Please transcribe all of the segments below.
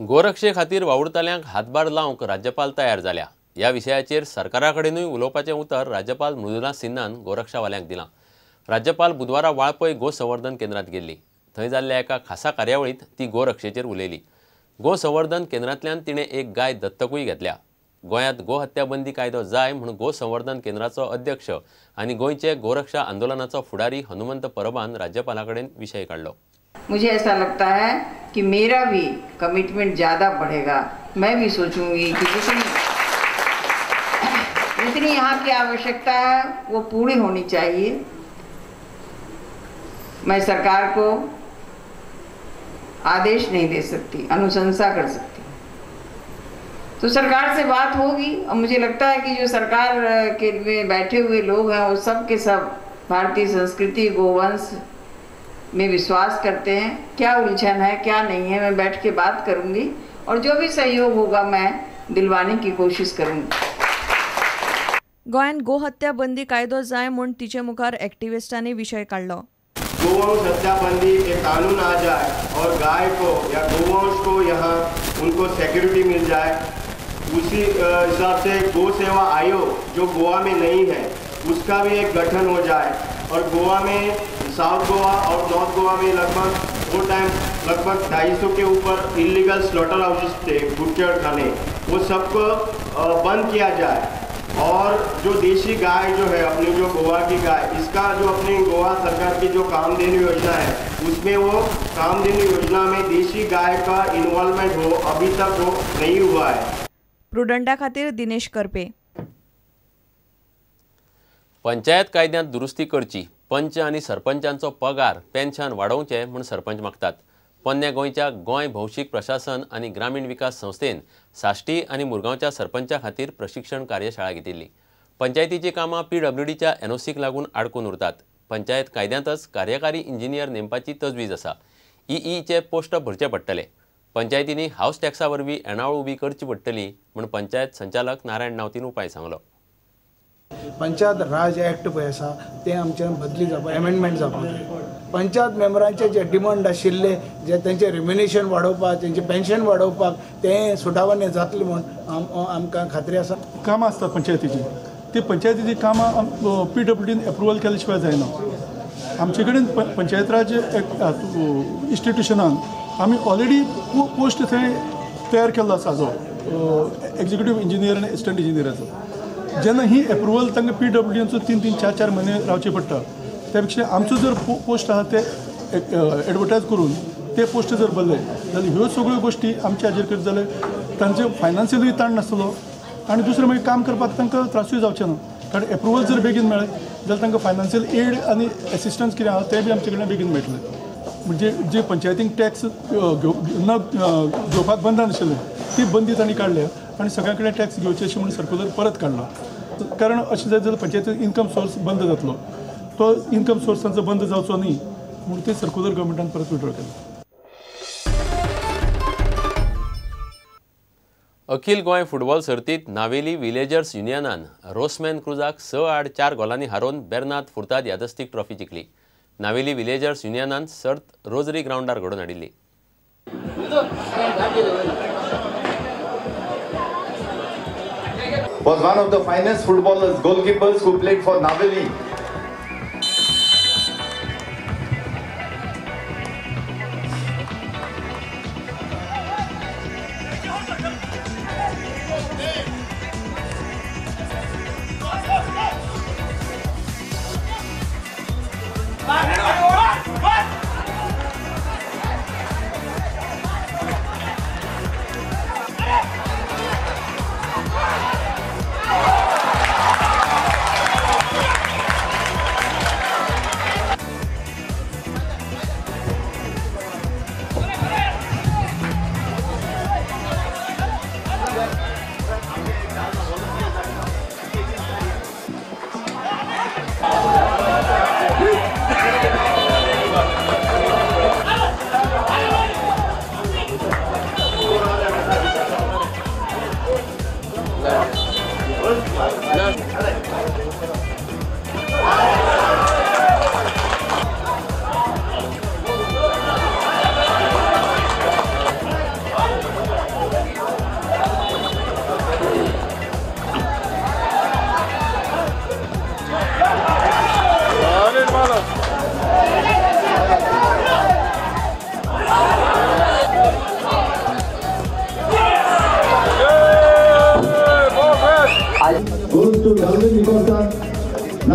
गोरक्षे खातीर वावुरतल्यांक हातभार लावंक राज्यपाल तयार जाल्या। ह्या विशयाचेर सरकाराकडेनूय उलोवपाचें उतर राज्यपाल मृदुला सिन्हान गोरक्षावाल्यांक दिलां। राज्यपाल बुधवारा वाळपय गो संवर्धन केंद्रांत गेल्ली। थंय जाल्ल्या एका खासा कार्यावळींत ती गोरक्षेचेर उलयली। गो संवर्धन केंद्रांतल्यान तिणें एक गाय दत्तकूय घेतल्या। गोंयांत गो हत्या बंदी कायदो जाय म्हूण गो संवर्धन केंद्राचो अध्यक्ष आनी गोंयचे गोरक्षा आंदोलनाचो फुडारी हनुमंत परबान राज्यपालाकडेन विशय काडलो। मुझे ऐसा लगता है कि मेरा भी कमिटमेंट ज़्यादा बढ़ेगा। मैं भी सोचूंगी कि जितनी यहाँ की आवश्यकता है वो पूरी होनी चाहिए। मैं सरकार को आदेश नहीं दे सकती, अनुशंसा कर सकती। तो सरकार से बात होगी और मुझे लगता है कि जो सरकार के में बैठे हुए लोग हैं वो सब के सब भारतीय संस्कृति गोवंश में विश्वास करते हैं। क्या उलझन है क्या नहीं है मैं बैठ के बात करूंगी और जो भी सहयोग होगा मैं दिलवाने की कोशिश करूंगी। गोंयांत गोहत्या बंदी कायदो जाय म्हूण तिचे मुखार एक्टिविस्टांनी विशय काढलो। गोवंश हत्या बंदी एक कानून आ जाए और गाय को या गोवंश को यहाँ उनको सिक्योरिटी मिल जाए। उसी हिसाब से गो सेवा आयोग जो गोवा में नहीं है उसका भी एक गठन हो जाए और गोवा में साउथ गोवा और नॉर्थ गोवा में लगभग वो टाइम लगभग 250 के ऊपर इलीगल स्लॉटर हाउसेस थे, बुचर खाने, वो सबको बंद किया जाए। और जो देशी गाय जो है अपनी जो गोवा की गाय, इसका जो अपनी गोवा सरकार की जो कामधेनु योजना है उसमें वो कामधेनु योजना में देशी गाय का इन्वॉल्वमेंट हो अभी तक वो नहीं हुआ है। प्रुडंटा खातीर दिनेश करपे। पंचायत कायद्यांत दुरुस्ती करची, पंच आनी सरपंचांचो पगार पेन्शन वाडोवचे म्हूण सरपंच मागतात। पोन्ने गोंयच्या गोंय भौशीक प्रशासन आनी ग्रामीण विकास संस्थेन साश्टी आनी मुरगांवच्या सरपंचा खातीर प्रशिक्षण कार्यशाळा घेतिल्ली। पंचायतीची कामां PWDच्या NOCक लागून आडकून उरतात। पंचायत कायद्यांतच कार्यकारी इंजिनियर नेमपाची तजवीज आसा। EEचे पोस्ट भरचे पडटले। पंचायतींनी हावस टॅक्सा वरवीं येणावळ उबी करची पडटली म्हूण पंचायत संचालक नारायण नावतीन उपाय सांगलो। पंचायत राज एक्ट पळय आसा तें आमच्यान बदली जावपाक एमेंडमेंट जावपाक जाय। पंचायत मेंबरांचे जे डिमांड आशिल्ले जे तेंचे रिम्युनेशन वाडोवपाक तेंचे पेन्शन वाडोवपाक तें सुटावणी जातलें म्हूण आमकां खात्री आसा। कामां आसतात पंचायतीची, ती पंचायतीची कामां PWDन एप्रुवल केल्या शिवाय जायना। आमचे कडेन पंचायत राज इन्स्टिट्युशनान आमी ऑलरेडी पोस्ट थंय तयार केल्लो आसा जो एक्झिक्युटीव इंजिनियर आनी एसिस्टंट इंजिनियराचो। जेन्ना ही एप्रुवल तांकां PWDचो 3-3, 4-4 म्हयने रावचे पडटा, त्या पेक्षा आमचो जर पोस्ट आहा ते एडवर्टायज करून ते पोस्ट जर भरले जाल्यार ह्यो सगळ्यो गोश्टी आमच्या हाजेर करत जाल्यार तांचे फायनान्शियलूय ताण नासतलो आनी दुसरें मागीर काम करपाक तांकां त्रासूय जावचे ना। कारण एप्रुवल जर बेगीन मेळ्ळें जाल्यार तांकां फायनान्शियल एड आनी एसिस्टन्स कितें आहा तें बी आमचे कडल्यान बेगीन मेळटलें। म्हणजे जे पंचायतींक टॅक्स घेवपाक बंधन आशिल्लें ती बंदी तांणी काडल्या आनी सगळ्या कडेन टॅक्स घेवचे अशें म्हणून सर्क्युलर परत काडला। कारण अशें जायत जाल्यार पंचायतीचो इन्कम सोर्स बंद जातलो, तो इन्कम सोर्स तांचो बंद जावचो न्ही म्हणून ते सर्क्युलर गव्हर्मेंटान परत विड्रॉ केला। अखिल गोंय फुटबॉल सर्तीत नावेली विलेजर्स युनियनान रोसमॅन क्रुजाक 6-4 गोलांनी हारोवन बेर्नाद फुर्ताद यादस्तीक ट्रॉफी जिखली। नावेली विलेजर्स युनियनान सर्त रोजरी ग्राउंडार घडोवन हाडिल्ली। Was one of the finest footballers, goalkeepers who played for Naveli.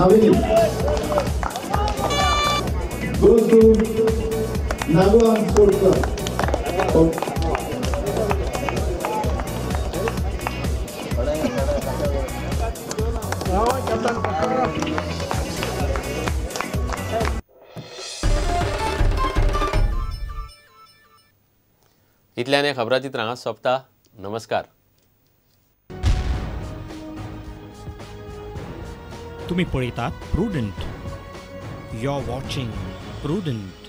Navin goes to Nagwan Sports Club. इतल्याने खबराची त्रास सोंपता. नमस्कार. तुम्ही पळयतात Prudent. You are watching prudent.